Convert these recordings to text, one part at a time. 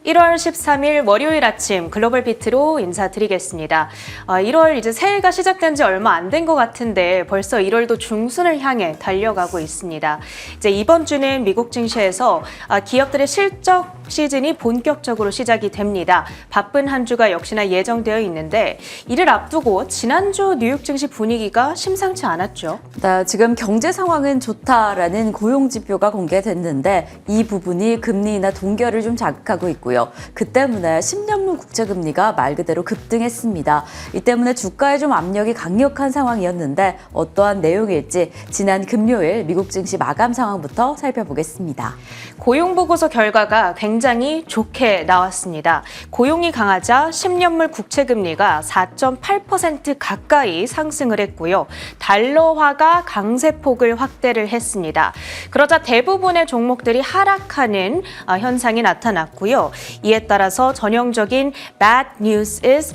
(1월 13일) 월요일 아침 글로벌 비트로 인사드리겠습니다. 1월 이제 새해가 시작된 지 얼마 안 된 것 같은데 벌써 1월도 중순을 향해 달려가고 있습니다. 이제 이번 주는 미국 증시에서 기업들의 실적 시즌이 본격적으로 시작이 됩니다. 바쁜 한 주가 역시나 예정되어 있는데 이를 앞두고 지난주 뉴욕 증시 분위기가 심상치 않았죠. 네, 지금 경제 상황은 좋다라는 고용 지표가 공개됐는데 이 부분이 금리 인하 동결을 좀 자극하고 있고요. 그 때문에 10년물 국채 금리가 말 그대로 급등했습니다. 이 때문에 주가에 좀 압력이 강력한 상황이었는데 어떠한 내용일지 지난 금요일 미국 증시 마감 상황부터 살펴보겠습니다. 고용 보고서 결과가 굉장히 좋게 나왔습니다. 고용이 강하자 10년물 국채 금리가 4.8% 가까이 상승을 했고요. 달러화가 강세폭을 확대를 했습니다. 그러자 대부분의 종목들이 하락하는 현상이 나타났고요. 이에 따라서 전형적인 bad news is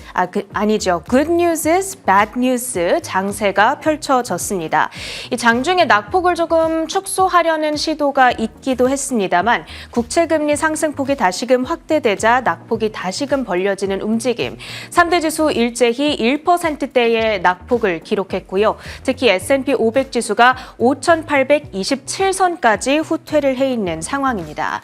good news is bad news 장세가 펼쳐졌습니다. 이 장중에 낙폭을 조금 축소하려는 시도가 있기도 했습니다만 국채금리 상승폭이 다시금 확대되자 낙폭이 다시금 벌려지는 움직임. 3대 지수 일제히 1%대의 낙폭을 기록했고요. 특히 S&P 500 지수가 5,827선까지 후퇴를 해 있는 상황입니다.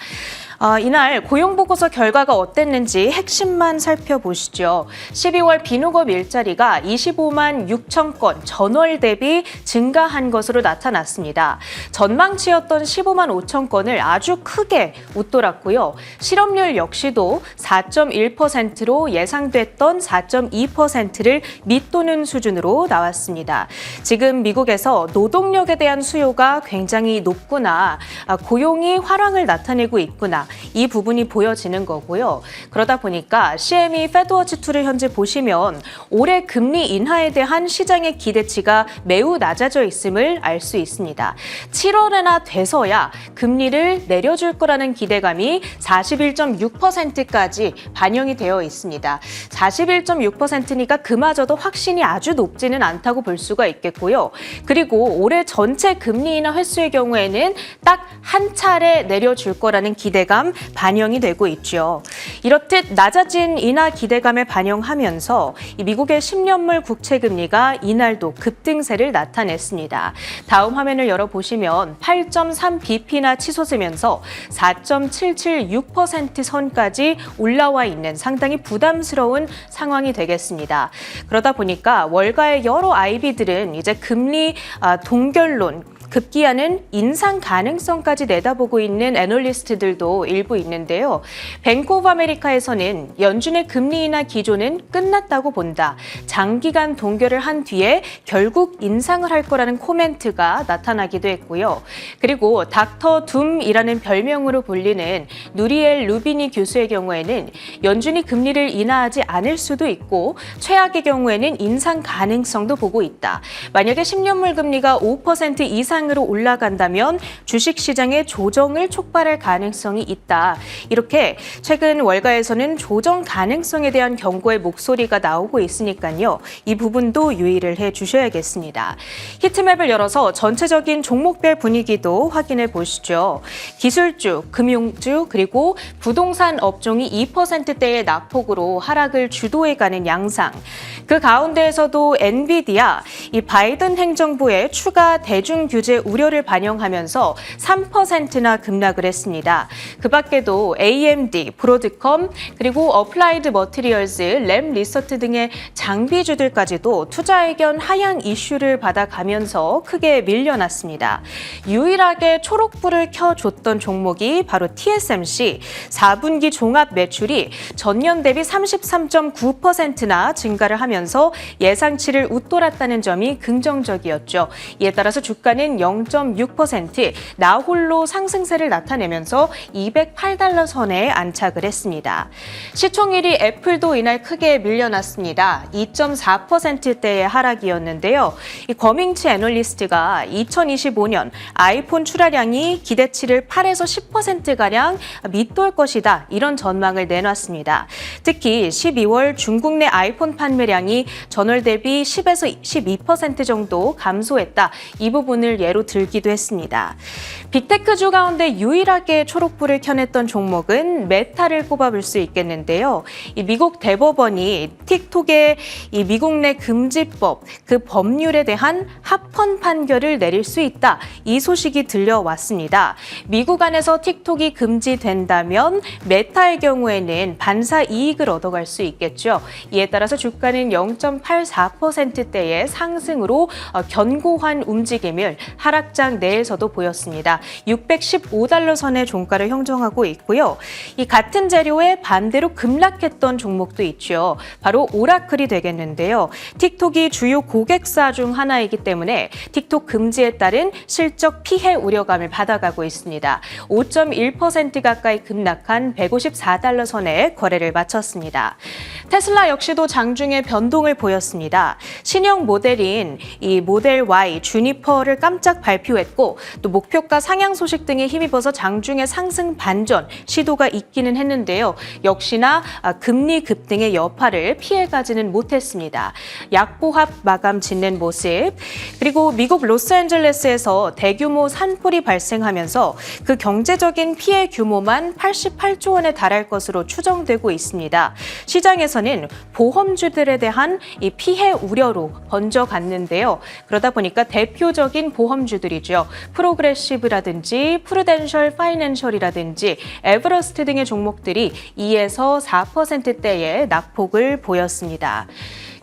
이날 고용보고서 결과가 어땠는지 핵심만 살펴보시죠. 12월 비농업 일자리가 25만 6천 건 전월 대비 증가한 것으로 나타났습니다. 전망치였던 15만 5천 건을 아주 크게 웃돌았고요. 실업률 역시도 4.1%로 예상됐던 4.2%를 밑도는 수준으로 나왔습니다. 지금 미국에서 노동력에 대한 수요가 굉장히 높구나, 고용이 활황을 나타내고 있구나, 이 부분이 보여지는 거고요. 그러다 보니까 CME 페드워치2를 현재 보시면 올해 금리 인하에 대한 시장의 기대치가 매우 낮아져 있음을 알 수 있습니다. 7월에나 돼서야 금리를 내려줄 거라는 기대감이 41.6%까지 반영이 되어 있습니다. 41.6%니까 그마저도 확신이 아주 높지는 않다고 볼 수가 있겠고요. 그리고 올해 전체 금리 인하 횟수의 경우에는 딱 한 차례 내려줄 거라는 기대감 반영이 되고 있죠. 이렇듯 낮아진 인하 기대감에 반영하면서 미국의 10년물 국채 금리가 이날도 급등세를 나타냈습니다. 다음 화면을 열어보시면 8.3bp나 치솟으면서 4.776% 선까지 올라와 있는 상당히 부담스러운 상황이 되겠습니다. 그러다 보니까 월가의 여러 IB들은 이제 금리 동결론, 급기야는 인상 가능성까지 내다보고 있는 애널리스트들도 일부 있는데요. 뱅크 오브 아메리카에서는 연준의 금리 인하 기조는 끝났다고 본다. 장기간 동결을 한 뒤에 결국 인상을 할 거라는 코멘트가 나타나기도 했고요. 그리고 닥터 둠이라는 별명으로 불리는 누리엘 루비니 교수의 경우에는 연준이 금리를 인하하지 않을 수도 있고 최악의 경우에는 인상 가능성도 보고 있다. 만약에 10년물 금리가 5% 이상 으로 올라간다면 주식시장의 조정을 촉발할 가능성이 있다. 이렇게 최근 월가에서는 조정 가능성에 대한 경고의 목소리가 나오고 있으니까요. 이 부분도 유의를 해주셔야겠습니다. 히트맵을 열어서 전체적인 종목별 분위기도 확인해 보시죠. 기술주, 금융주, 그리고 부동산 업종이 2%대의 낙폭으로 하락을 주도해가는 양상. 그 가운데에서도 엔비디아, 이 바이든 행정부의 추가 대중 규제 우려를 반영하면서 3%나 급락을 했습니다. 그 밖에도 AMD, 브로드컴, 그리고 어플라이드 머티리얼즈, 램 리서트 등의 장비주들까지도 투자 의견 하향 이슈를 받아가면서 크게 밀려났습니다. 유일하게 초록불을 켜줬던 종목이 바로 TSMC, 4분기 종합 매출이 전년 대비 33.9%나 증가를 하면서 예상치를 웃돌았다는 점이 긍정적이었죠. 이에 따라서 주가는 0.6% 나홀로 상승세를 나타내면서 $208 선에 안착을 했습니다. 시총일위 애플도 이날 크게 밀려났습니다. 2.4%대의 하락이었는데요. 이 거밍치 애널리스트가 2025년 아이폰 출하량이 기대치를 8에서 10%가량 밑돌 것이다. 이런 전망을 내놨습니다. 특히 12월 중국 내 아이폰 판매량이 전월 대비 10에서 12% 정도 감소했다. 이 부분을 예로 매로 들기도 했습니다. 빅테크주 가운데 유일하게 초록불을 켜냈던 종목은 메타를 꼽아볼 수 있겠는데요. 이 미국 대법원이 틱톡의 이 미국 내 금지법, 그 법률에 대한 합헌 판결을 내릴 수 있다. 이 소식이 들려왔습니다. 미국 안에서 틱톡이 금지된다면 메타의 경우에는 반사 이익을 얻어갈 수 있겠죠. 이에 따라서 주가는 0.84%대의 상승으로 견고한 움직임을 하락장 내에서도 보였습니다. 615달러 선의 종가를 형성하고 있고요. 이 같은 재료에 반대로 급락했던 종목도 있죠. 바로 오라클이 되겠는데요. 틱톡이 주요 고객사 중 하나이기 때문에 틱톡 금지에 따른 실적 피해 우려감을 받아가고 있습니다. 5.1% 가까이 급락한 154달러 선에 거래를 마쳤습니다. 테슬라 역시도 장중에 변동을 보였습니다. 신형 모델인 이 모델 Y 주니퍼를 깜짝 발표했고 또 목표가 상향 소식 등에 힘입어서 장중에 상승 반전 시도가 있기는 했는데요. 역시나 금리 급등의 여파를 피해가지는 못했습니다. 약보합 마감 짓는 모습, 그리고 미국 로스앤젤레스에서 대규모 산불이 발생하면서 그 경제적인 피해 규모만 88조 원에 달할 것으로 추정되고 있습니다. 시장에서는 보험주들에 대한 이 피해 우려로 번져갔는데요. 그러다 보니까 대표적인 보험주들이죠. 프로그레시브라든지 프루덴셜 파이낸셜이라든지 에버러스트 등의 종목들이 2에서 4%대의 낙폭을 보였습니다.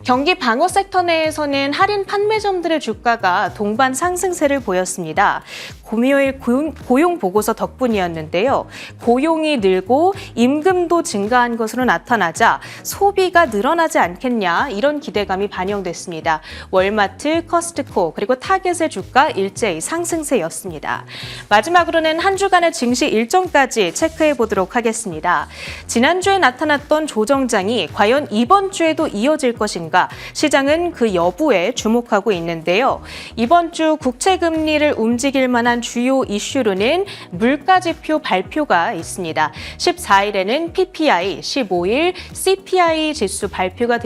경기 방어 섹터 내에서는 할인 판매점들의 주가가 동반 상승세를 보였습니다. 금요일 고용 보고서 덕분이었는데요. 고용이 늘고 임금도 증가한 것으로 나타나자 소비가 늘어나지 않겠냐 이런 기대감이 반영됐습니다. 월마트, 커스트코 그리고 타겟의 주가 일제히 상승세였습니다. 마지막으로는 한 주간의 증시 일정까지 체크해 보도록 하겠습니다. 지난주에 나타났던 조정장이 과연 이번 주에도 이어질 것인가? 시장은 그 여부에 주목하고 있는데요. 이번 주 국채금리를 움직일 만한 주요 이슈로는 물가지표 발표가 있습니다. 14일에는 PPI, 15일 CPI 지수 발표가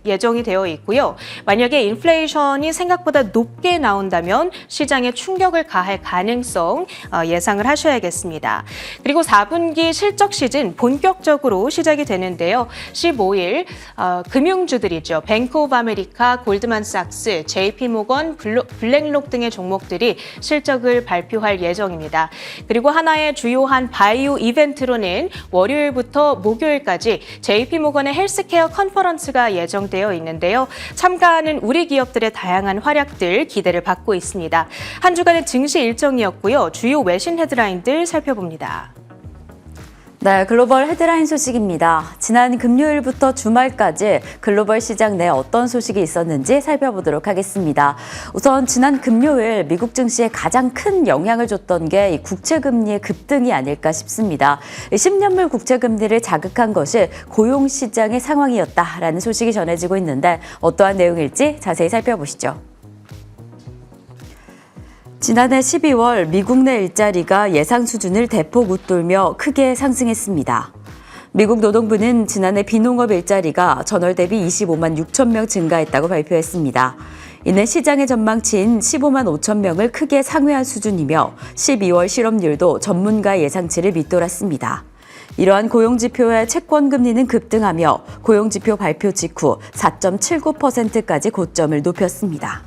예정이 되어 있고요. 만약에 인플레이션이 생각보다 높게 나온다면 시장에 충격을 가할 가능성 예상을 하셔야겠습니다. 그리고 4분기 실적 시즌 본격적으로 시작이 되는데요. 15일 금융주들이죠. 뱅크 오브 아메리카, 골드만삭스, JP모건, 블랙록 등의 종목들이 실적을 발표할 예정입니다. 그리고 하나의 주요한 바이오 이벤트로는 월요일부터 목요일까지 JP모건의 헬스케어 컨퍼런스가 예정되어 있는데요. 참가하는 우리 기업들의 다양한 활약들 기대를 받고 있습니다. 한 주간의 증시 일정이었고요. 주요 외신 헤드라인들 살펴봅니다. 네, 글로벌 헤드라인 소식입니다. 지난 금요일부터 주말까지 글로벌 시장 내 어떤 소식이 있었는지 살펴보도록 하겠습니다. 우선 지난 금요일 미국 증시에 가장 큰 영향을 줬던 게 이 국채금리의 급등이 아닐까 싶습니다. 10년물 국채금리를 자극한 것이 고용시장의 상황이었다라는 소식이 전해지고 있는데 어떠한 내용일지 자세히 살펴보시죠. 지난해 12월 미국 내 일자리가 예상 수준을 대폭 웃돌며 크게 상승했습니다. 미국 노동부는 지난해 비농업 일자리가 전월 대비 25만 6천 명 증가했다고 발표했습니다. 이내 시장의 전망치인 15만 5천 명을 크게 상회한 수준이며 12월 실업률도 전문가 예상치를 밑돌았습니다. 이러한 고용지표의 채권금리는 급등하며 고용지표 발표 직후 4.79%까지 고점을 높였습니다.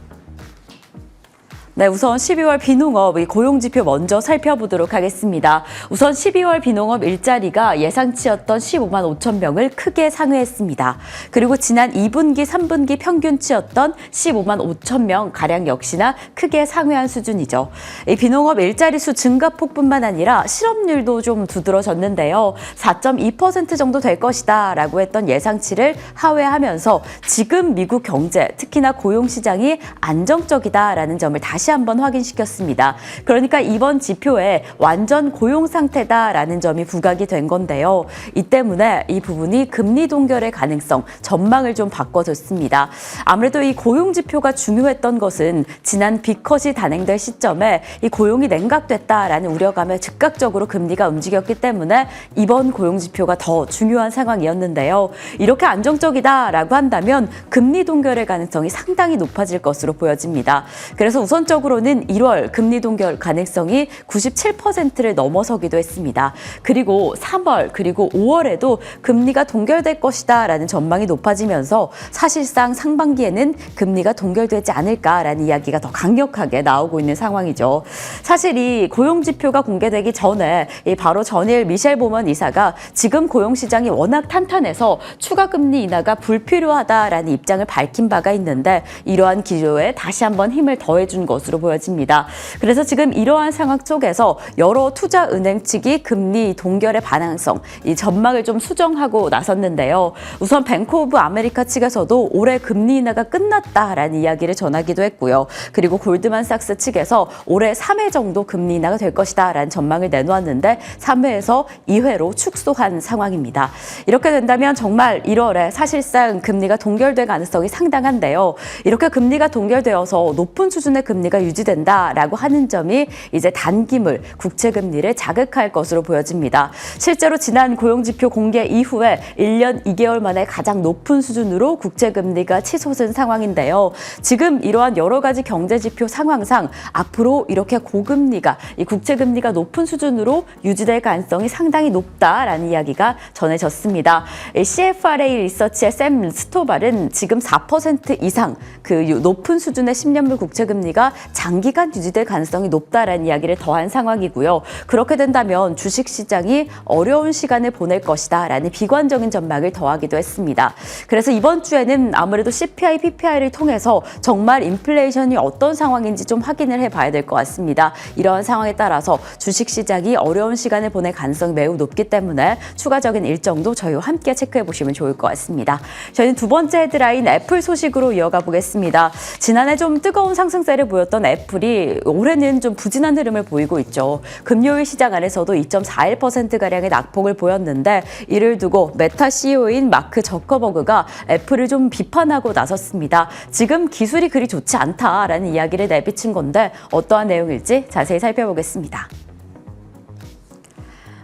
네, 우선 12월 비농업 고용지표 먼저 살펴보도록 하겠습니다. 우선 12월 비농업 일자리가 예상치였던 15만 5천 명을 크게 상회했습니다. 그리고 지난 2분기, 3분기 평균치였던 15만 5천 명 가량 역시나 크게 상회한 수준이죠. 이 비농업 일자리 수 증가폭뿐만 아니라 실업률도 좀 두드러졌는데요. 4.2% 정도 될 것이다 라고 했던 예상치를 하회하면서 지금 미국 경제, 특히나 고용시장이 안정적이다라는 점을 다시 한번 확인시켰습니다. 그러니까 이번 지표에 완전 고용 상태다라는 점이 부각이 된 건데요. 이 때문에 이 부분이 금리 동결의 가능성, 전망을 좀 바꿔줬습니다. 아무래도 이 고용 지표가 중요했던 것은 지난 빅컷이 단행될 시점에 이 고용이 냉각됐다라는 우려감에 즉각적으로 금리가 움직였기 때문에 이번 고용 지표가 더 중요한 상황이었는데요. 이렇게 안정적이다라고 한다면 금리 동결의 가능성이 상당히 높아질 것으로 보여집니다. 그래서 우선적으로 본격적으로는 1월 금리 동결 가능성이 97%를 넘어서기도 했습니다. 그리고 3월 그리고 5월에도 금리가 동결될 것이다라는 전망이 높아지면서 사실상 상반기에는 금리가 동결되지 않을까라는 이야기가 더 강력하게 나오고 있는 상황이죠. 사실 이 고용지표가 공개되기 전에 바로 전일 미셸 보먼 이사가 지금 고용시장이 워낙 탄탄해서 추가 금리 인하가 불필요하다라는 입장을 밝힌 바가 있는데 이러한 기조에 다시 한번 힘을 더해준 것으로 보여집니다. 그래서 지금 이러한 상황 속에서 여러 투자은행 측이 금리 동결의 반항성, 이 전망을 좀 수정하고 나섰는데요. 우선 뱅크 오브 아메리카 측에서도 올해 금리 인하가 끝났다라는 이야기를 전하기도 했고요. 그리고 골드만삭스 측에서 올해 3회 정도 금리 인하가 될 것이다라는 전망을 내놓았는데 3회에서 2회로 축소한 상황입니다. 이렇게 된다면 정말 1월에 사실상 금리가 동결될 가능성이 상당한데요. 이렇게 금리가 동결되어서 높은 수준의 금리가 유지된다라고 하는 점이 이제 단기물 국채 금리를 자극할 것으로 보여집니다. 실제로 지난 고용지표 공개 이후에 1년 2개월 만에 가장 높은 수준으로 국채 금리가 치솟은 상황인데요. 지금 이러한 여러 가지 경제 지표 상황상 앞으로 이렇게 고금리가 이 국채 금리가 높은 수준으로 유지될 가능성이 상당히 높다라는 이야기가 전해졌습니다. CFRA 리서치의 샘 스토발은 지금 4% 이상 그 높은 수준의 10년물 국채 금리가 장기간 유지될 가능성이 높다라는 이야기를 더한 상황이고요. 그렇게 된다면 주식시장이 어려운 시간을 보낼 것이다라는 비관적인 전망을 더하기도 했습니다. 그래서 이번 주에는 아무래도 CPI, PPI를 통해서 정말 인플레이션이 어떤 상황인지 좀 확인을 해봐야 될 것 같습니다. 이러한 상황에 따라서 주식시장이 어려운 시간을 보낼 가능성이 매우 높기 때문에 추가적인 일정도 저희와 함께 체크해 보시면 좋을 것 같습니다. 저희는 두 번째 헤드라인 애플 소식으로 이어가 보겠습니다. 지난해 좀 뜨거운 상승세를 보였던 애플이 올해는 좀 부진한 흐름을 보이고 있죠. 금요일 시장 안에서도 2.41%가량의 낙폭을 보였는데 이를 두고 메타 CEO인 마크 저커버그가 애플을 좀 비판하고 나섰습니다. 지금 기술이 그리 좋지 않다라는 이야기를 내비친 건데 어떠한 내용일지 자세히 살펴보겠습니다.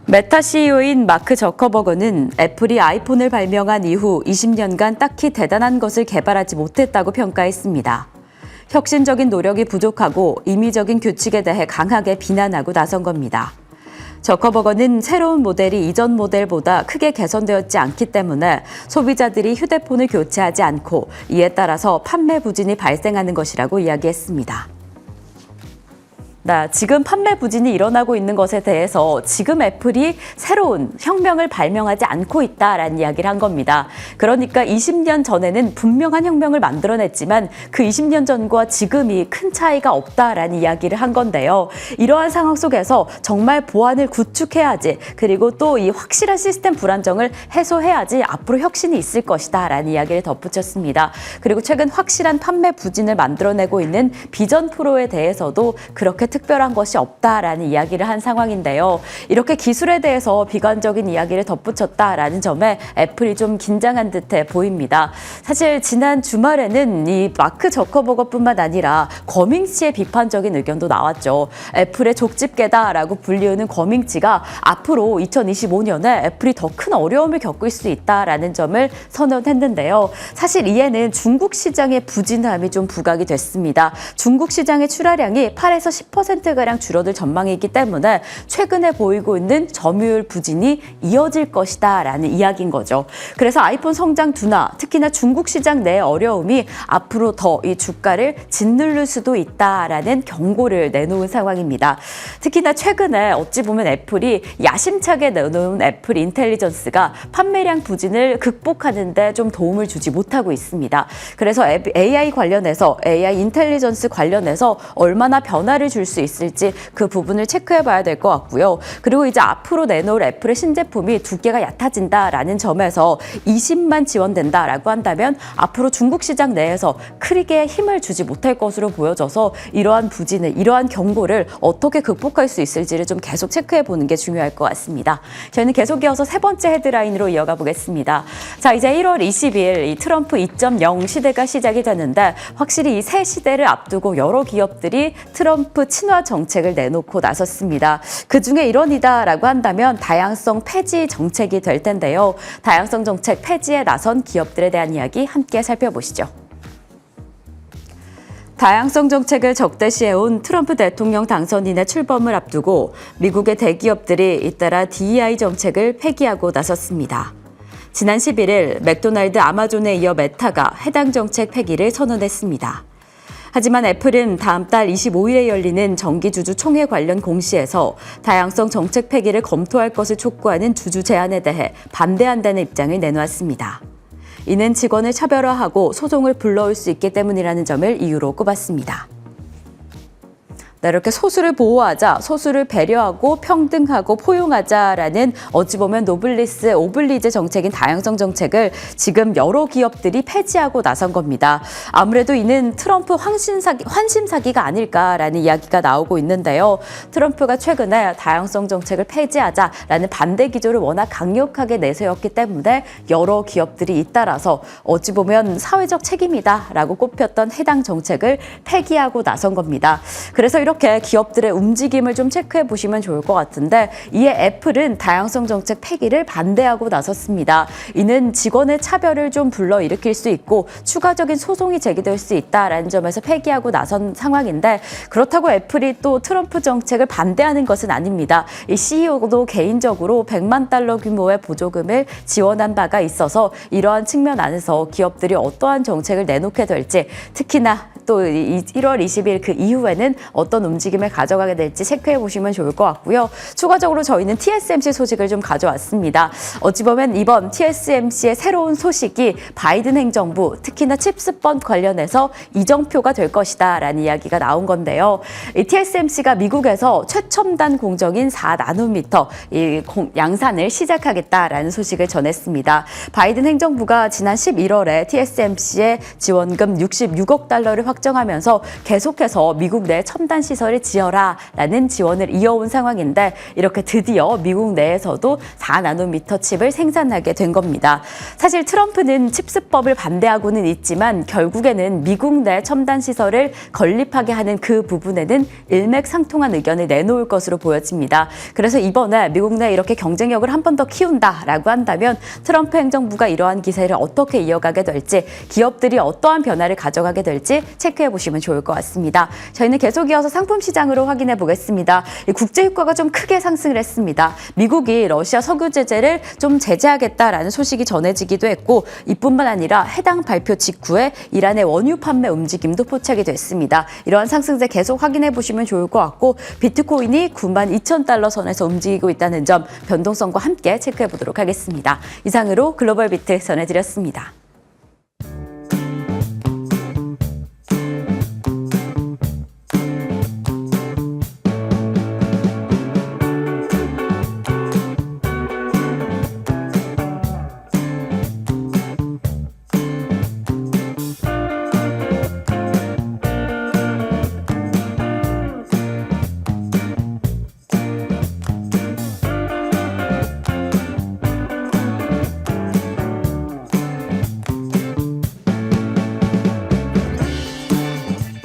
메타 CEO인 마크 저커버그는 애플이 아이폰을 발명한 이후 20년간 딱히 대단한 것을 개발하지 못했다고 평가했습니다. 혁신적인 노력이 부족하고 임의적인 규칙에 대해 강하게 비난하고 나선 겁니다. 저커버거는 새로운 모델이 이전 모델보다 크게 개선되었지 않기 때문에 소비자들이 휴대폰을 교체하지 않고 이에 따라서 판매 부진이 발생하는 것이라고 이야기했습니다. 지금 판매 부진이 일어나고 있는 것에 대해서 지금 애플이 새로운 혁명을 발명하지 않고 있다라는 이야기를 한 겁니다. 그러니까 20년 전에는 분명한 혁명을 만들어냈지만 그 20년 전과 지금이 큰 차이가 없다라는 이야기를 한 건데요. 이러한 상황 속에서 정말 보안을 구축해야지 그리고 또 이 확실한 시스템 불안정을 해소해야지 앞으로 혁신이 있을 것이다라는 이야기를 덧붙였습니다. 그리고 최근 확실한 판매 부진을 만들어내고 있는 비전 프로에 대해서도 그렇게 특별한 것이 없다라는 이야기를 한 상황인데요. 이렇게 기술에 대해서 비관적인 이야기를 덧붙였다라는 점에 애플이 좀 긴장한 듯해 보입니다. 사실 지난 주말에는 이 마크 저커버거뿐만 아니라 거밍치의 비판적인 의견도 나왔죠. 애플의 족집게다라고 불리우는 거밍치가 앞으로 2025년에 애플이 더 큰 어려움을 겪을 수 있다라는 점을 선언했는데요. 사실 이에는 중국 시장의 부진함이 좀 부각이 됐습니다. 중국 시장의 출하량이 8에서 10%가량 줄어들 전망이기 때문에 최근에 보이고 있는 점유율 부진이 이어질 것이다라는 이야기인 거죠. 그래서 아이폰 성장 둔화, 특히나 중국 시장 내 어려움이 앞으로 더 이 주가를 짓누를 수도 있다라는 경고를 내놓은 상황입니다. 특히나 최근에 어찌 보면 애플이 야심차게 내놓은 애플 인텔리전스가 판매량 부진을 극복하는 데 좀 도움을 주지 못하고 있습니다. 그래서 AI 관련해서 AI 인텔리전스 관련해서 얼마나 변화를 줄 수 있을지 그 부분을 체크해 봐야 될 것 같고요. 그리고 이제 앞으로 내놓을 애플의 신제품이 두께가 얕아진다라는 점에서 20만 지원된다라고 한다면 앞으로 중국 시장 내에서 크게 힘을 주지 못할 것으로 보여져서 이러한 부진을, 이러한 경고를 어떻게 극복할 수 있을지를 좀 계속 체크해 보는 게 중요할 것 같습니다. 저희는 계속 이어서 세 번째 헤드라인으로 이어가 보겠습니다. 자, 이제 1월 20일 이 트럼프 2.0 시대가 시작이 되는데 확실히 이 새 시대를 앞두고 여러 기업들이 트럼프 친화 정책을 내놓고 나섰습니다. 그중에 일원이다라고 한다면 다양성 폐지 정책이 될 텐데요. 다양성 정책 폐지에 나선 기업들에 대한 이야기 함께 살펴보시죠. 다양성 정책을 적대시해온 트럼프 대통령 당선인의 출범을 앞두고 미국의 대기업들이 잇따라 DEI 정책을 폐기하고 나섰습니다. 지난 11일 맥도날드, 아마존에 이어 메타가 해당 정책 폐기를 선언했습니다. 하지만 애플은 다음 달 25일에 열리는 정기주주 총회 관련 공시에서 다양성 정책 폐기를 검토할 것을 촉구하는 주주 제안에 대해 반대한다는 입장을 내놓았습니다. 이는 직원을 차별화하고 소송을 불러올 수 있기 때문이라는 점을 이유로 꼽았습니다. 네, 이렇게 소수를 보호하자, 소수를 배려하고 평등하고 포용하자라는 어찌 보면 노블리스 오블리제 정책인 다양성 정책을 지금 여러 기업들이 폐지하고 나선 겁니다. 아무래도 이는 트럼프 환심 사기가 아닐까라는 이야기가 나오고 있는데요. 트럼프가 최근에 다양성 정책을 폐지하자라는 반대 기조를 워낙 강력하게 내세웠기 때문에 여러 기업들이 잇따라서 어찌 보면 사회적 책임이다라고 꼽혔던 해당 정책을 폐기하고 나선 겁니다. 그래서 이렇게 기업들의 움직임을 좀 체크해 보시면 좋을 것 같은데, 이에 애플은 다양성 정책 폐기를 반대하고 나섰습니다. 이는 직원의 차별을 좀 불러일으킬 수 있고 추가적인 소송이 제기될 수 있다라는 점에서 폐기하고 나선 상황인데, 그렇다고 애플이 또 트럼프 정책을 반대하는 것은 아닙니다. 이 CEO도 개인적으로 100만 달러 규모의 보조금을 지원한 바가 있어서 이러한 측면 안에서 기업들이 어떠한 정책을 내놓게 될지, 특히나 또 1월 20일 그 이후에는 어떤 움직임을 가져가게 될지 체크해 보시면 좋을 것 같고요. 추가적으로 저희는 TSMC 소식을 좀 가져왔습니다. 어찌 보면 이번 TSMC의 새로운 소식이 바이든 행정부, 특히나 칩스법 관련해서 이정표가 될 것이다 라는 이야기가 나온 건데요. 이 TSMC가 미국에서 최첨단 공정인 4나노미터 양산을 시작하겠다라는 소식을 전했습니다. 바이든 행정부가 지난 11월에 TSMC의 지원금 66억 달러를 확정하면서 계속해서 미국 내 첨단 시설을 지어라라는 지원을 이어온 상황인데, 이렇게 드디어 미국 내에서도 4나노미터 칩을 생산하게 된 겁니다. 사실 트럼프는 칩스법을 반대하고는 있지만 결국에는 미국 내 첨단 시설을 건립하게 하는 그 부분에는 일맥상통한 의견을 내놓을 것으로 보여집니다. 그래서 이번에 미국 내 이렇게 경쟁력을 한 번 더 키운다라고 한다면 트럼프 행정부가 이러한 기세를 어떻게 이어가게 될지, 기업들이 어떠한 변화를 가져가게 될지 체크해 보시면 좋을 것 같습니다. 저희는 계속 이어서 상품 시장으로 확인해 보겠습니다. 국제 유가가 좀 크게 상승을 했습니다. 미국이 러시아 석유 제재를 좀 제재하겠다라는 소식이 전해지기도 했고, 이뿐만 아니라 해당 발표 직후에 이란의 원유 판매 움직임도 포착이 됐습니다. 이러한 상승세 계속 확인해 보시면 좋을 것 같고, 비트코인이 92,000달러 선에서 움직이고 있다는 점 변동성과 함께 체크해 보도록 하겠습니다. 이상으로 글로벌 비트 전해드렸습니다.